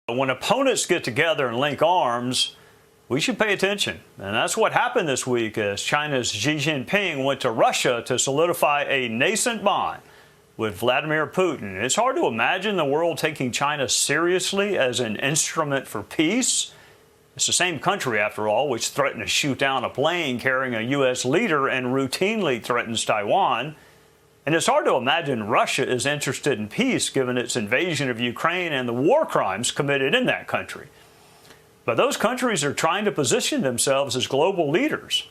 When opponents get together and link arms, we should pay attention. And that's what happened this week as China's Xi Jinping went to Russia to solidify a nascent bond with Vladimir Putin. It's hard to imagine the world taking China seriously as an instrument for peace. It's the same country, after all, which threatened to shoot down a plane carrying a U.S. leader and routinely threatens Taiwan. And it's hard to imagine Russia is interested in peace given its invasion of Ukraine and the war crimes committed in that country. But those countries are trying to position themselves as global leaders.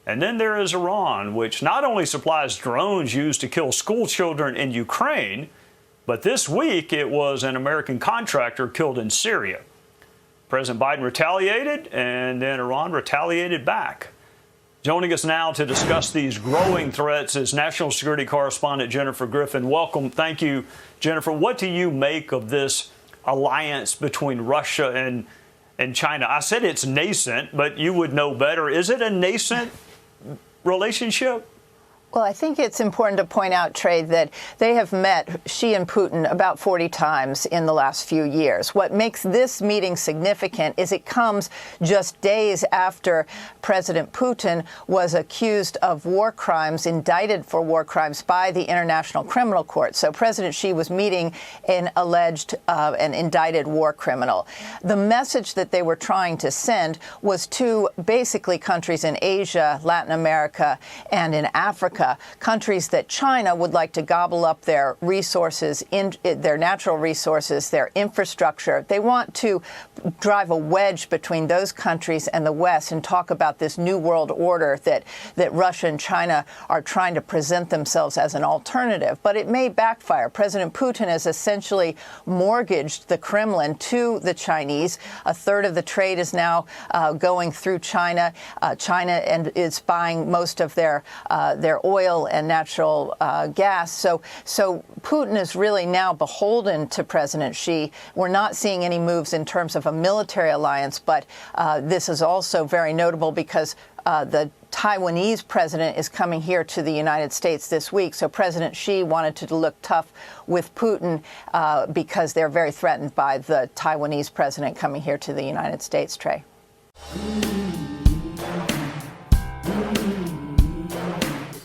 And then there is Iran, which not only supplies drones used to kill school children in Ukraine, but this week it was an American contractor killed in Syria. President Biden retaliated, and then Iran retaliated back. Joining us now to discuss these growing threats is national security correspondent Jennifer Griffin. Welcome. Thank you, Jennifer. What do you make of this alliance between Russia and China? I said it's nascent, but you would know better. Is it a nascent relationship? Well, I think it's important to point out, Trey, that they have met Xi and Putin about 40 times in the last few years. What makes this meeting significant is it comes just days after President Putin was accused of war crimes, indicted for war crimes by the International Criminal Court. So President Xi was meeting an alleged and indicted war criminal. The message that they were trying to send was to basically countries in Asia, Latin America, and in Africa, countries that China would like to gobble up their resources, their natural resources, their infrastructure. They want to drive a wedge between those countries and the West and talk about this new world order that Russia and China are trying to present themselves as an alternative. But it may backfire. President Putin has essentially mortgaged the Kremlin to the Chinese. A third of the trade is now going through China. China is buying most of their oil and natural gas. So Putin is really now beholden to President Xi. We're not seeing any moves in terms of a military alliance, but this is also very notable because the Taiwanese president is coming here to the United States this week. So President Xi wanted to look tough with Putin because they're very threatened by the Taiwanese president coming here to the United States, Trey.